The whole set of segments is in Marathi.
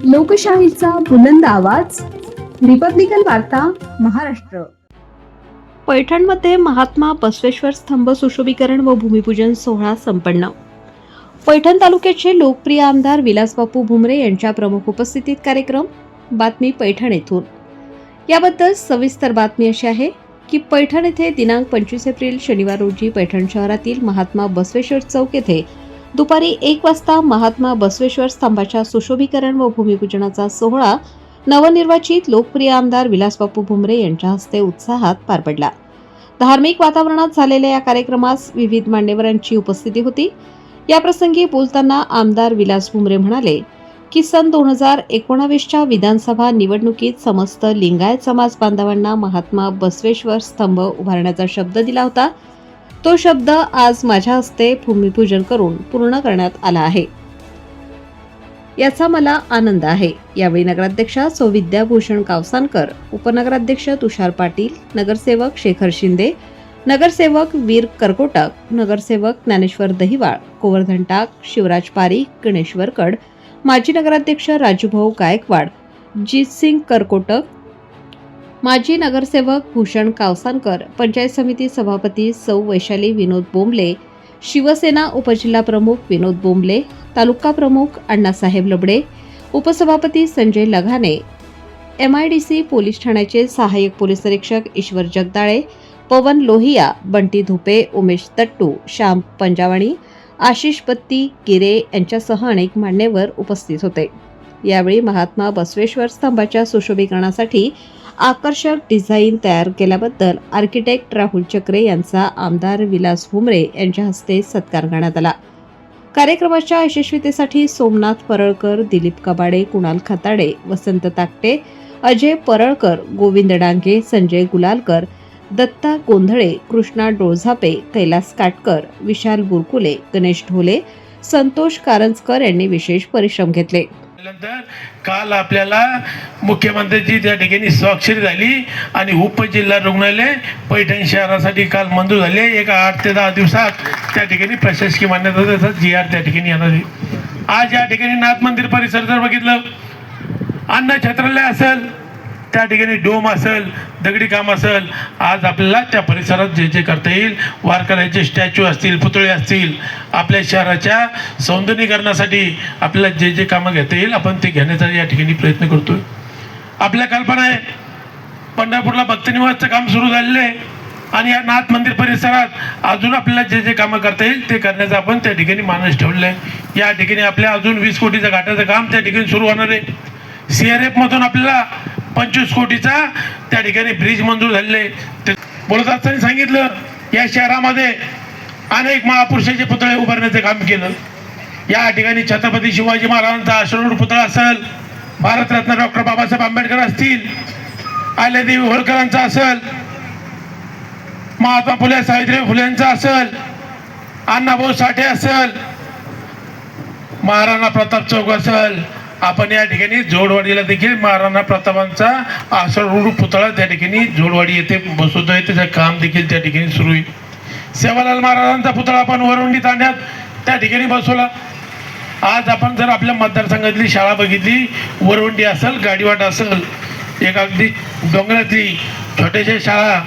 लोकशाहीचा बुलंद आवाज, रिपब्लिकन वार्ता, महाराष्ट्र. पैठणमध्ये महात्मा बसवेश्वर स्तंभ सुशोभीकरण व भूमिपूजन सोहळा संपन्न. पैठण तालुक्याचे लोकप्रिय आमदार विलासबापू भुमरे यांच्या प्रमुख उपस्थितीत कार्यक्रम. बातमी पैठण येथून. याबद्दल सविस्तर बातमी अशी आहे की पैठण येथे दिनांक 25 एप्रिल शनिवार रोजी पैठण शहरातील महात्मा बसवेश्वर चौक येथे दुपारी 1 वाजता महात्मा बसवेश्वर स्तंभाच्या सुशोभीकरण व भूमिपूजनाचा सोहळा नवनिर्वाचित लोकप्रिय आमदार विलासबापू भुमरे यांच्या हस्ते उत्साहात पार पडला. धार्मिक वातावरणात झालेल्या या कार्यक्रमास विविध मान्यवरांची उपस्थिती होती. याप्रसंगी बोलताना आमदार विलास भुमरे म्हणाले की सन 2019च्या विधानसभा निवडणुकीत समस्त लिंगायत समाज बांधवांना महात्मा बसवेश्वर स्तंभ उभारण्याचा शब्द दिला होता. तो शब्द आज माझ्या हस्ते भूमिपूजन करून पूर्ण करण्यात आला आहे. याचा मला आनंद आहे. यावेळी नगराध्यक्षा सौ विद्याभूषण कावसानकर, उपनगराध्यक्ष तुषार पाटील, नगरसेवक शेखर शिंदे, नगरसेवक वीर करकोटक, नगरसेवक ज्ञानेश्वर दहिवाळ, गोवर्धन टाक, शिवराज पारीख, गणेश वरकड, माजी नगराध्यक्ष राजूभाऊ गायकवाड, जीतसिंग करकोटक, माजी नगरसेवक भूषण कावसानकर, पंचायत समिती सभापती सौ वैशाली विनोद बोंबले, शिवसेना उपजिल्हाप्रमुख विनोद बोंबले, तालुका प्रमुख अण्णासाहेब लबडे, उपसभापती संजय लगाने, MIDC पोलीस ठाण्याचे सहाय्यक पोलीस निरीक्षक ईश्वर जगदाळे, पवन लोहिया, बंटी धुपे, उमेश तट्टू, श्याम पंजावाणी, आशिष बत्ती गिरे यांच्यासह अनेक मान्यवर उपस्थित होते. यावेळी महात्मा बसवेश्वर स्तंभाच्या सुशोभीकरणासाठी आकर्षक डिझाईन तयार केल्याबद्दल आर्किटेक्ट राहुल चक्रे यांचा आमदार विलास भुमरे यांच्या हस्ते सत्कार करण्यात आला. कार्यक्रमाच्या यशस्वीतेसाठी सोमनाथ परळकर, दिलीप कबाडे, कुणाल खताडे, वसंत ताकटे, अजय परळकर, गोविंद डांगे, संजय गुलालकर, दत्ता गोंधळे, कृष्णा डोळझापे, कैलास काटकर, विशाल बुरकुले, गणेश ढोले, संतोष कारंजकर यांनी विशेष परिश्रम घेतले. काल आपल्याला मुख्यमंत्र्यांची त्या ठिकाणी स्वाक्षरी झाली आणि उपजिल्हा रुग्णालय पैठण शहरासाठी काल मंजूर झाले. एका 8 ते 10 दिवसात त्या ठिकाणी प्रशासकीय मान्यता त्याचा GR त्या ठिकाणी येणार आहे. आज या ठिकाणी नाथ मंदिर परिसर जर बघितलं, अन्न छत्रालय असेल, त्या ठिकाणी डोम असेल, दगडी काम असेल, आज आपल्याला त्या परिसरात जे जे करता येईल, वारकऱ्याचे स्टॅच्यू असतील, पुतळे असतील, आपल्या शहराच्या सौंदर्यीकरणासाठी आपल्याला जे जे कामं घेता येईल आपण ते घेण्याचा या ठिकाणी प्रयत्न करतोय. आपल्या कल्पना आहे, पंढरपूरला भक्तनिवासचं काम सुरू झालेलं आहे आणि या नाथ मंदिर परिसरात अजून आपल्याला जे जे कामं करता येईल ते करण्याचा आपण त्या ठिकाणी मानस ठेवलेलं आहे. या ठिकाणी आपल्या अजून 20 कोटीचं घाटाचं काम त्या ठिकाणी सुरू होणार आहे. CRF मधून आपल्याला 25 कोटीचा त्या ठिकाणी ब्रिज मंजूर झालेले. बोलत असताना सांगितलं, या शहरामध्ये अनेक महापुरुषाचे पुतळे उभारण्याचं काम केलं. या ठिकाणी छत्रपती शिवाजी महाराजांचा अश्वारूढ पुतळा असेल, भारतरत्न डॉक्टर बाबासाहेब आंबेडकर असतील, अहिल्यादेवी होळकरांचा असेल, महात्मा फुले सावित्रीबाई फुलेंचा असेल, अण्णाभाऊ साठे असेल, महाराणा प्रताप चौक असेल. आपण या ठिकाणी जोडवाडीला देखील महाराणा प्रतापांचा अश्वारूढ पुतळा त्या ठिकाणी जोडवाडी येथे बसवतोय. त्याचं काम देखील त्या ठिकाणी सुरू आहे. सेवालाल महाराजांचा पुतळा आपण वरवंडी तांड्यात त्या ठिकाणी बसवला. आज आपण जर आपल्या मतदारसंघातली शाळा बघितली, वरवंडी असेल, गाडीवाट असेल, एक अगदी डोंगरातली छोट्याशा शाळा,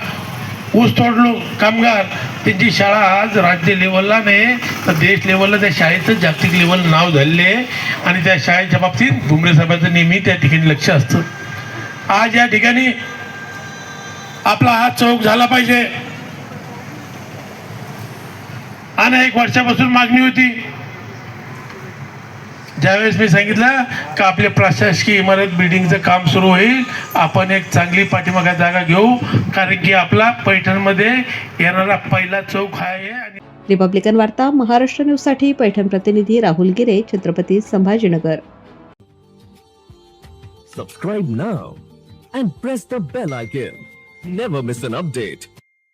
ऊस तोडलो कामगार, त्यांची शाळा आज राज्य लेवलला नाही तर देश लेवलला त्या शाळेचं जागतिक लेवल नाव झालेले आहे आणि त्या शाळेच्या बाबतीत भुमरे साहेबांचं नेहमी त्या ठिकाणी लक्ष असतं. आज या ठिकाणी आपला हा चौक झाला पाहिजे. अनेक वर्षापासून मागणी होती. ज्यावेळेस मी सांगितलं का आपले प्रशासकीय इमारत बिल्डिंगचं काम सुरू होईल, आपण एक चांगली पाठीमागा जागा घेऊ, कारण की आपला पैठणमध्ये येणारा पहिला चौक हा आहे. रिपब्लिकन वार्ता, महाराष्ट्र न्यूजसाठी पैठण प्रतिनिधी राहुल गिरे, Chhatrapati Sambhajinagar. Subscribe now and press the bell icon. Never miss an update.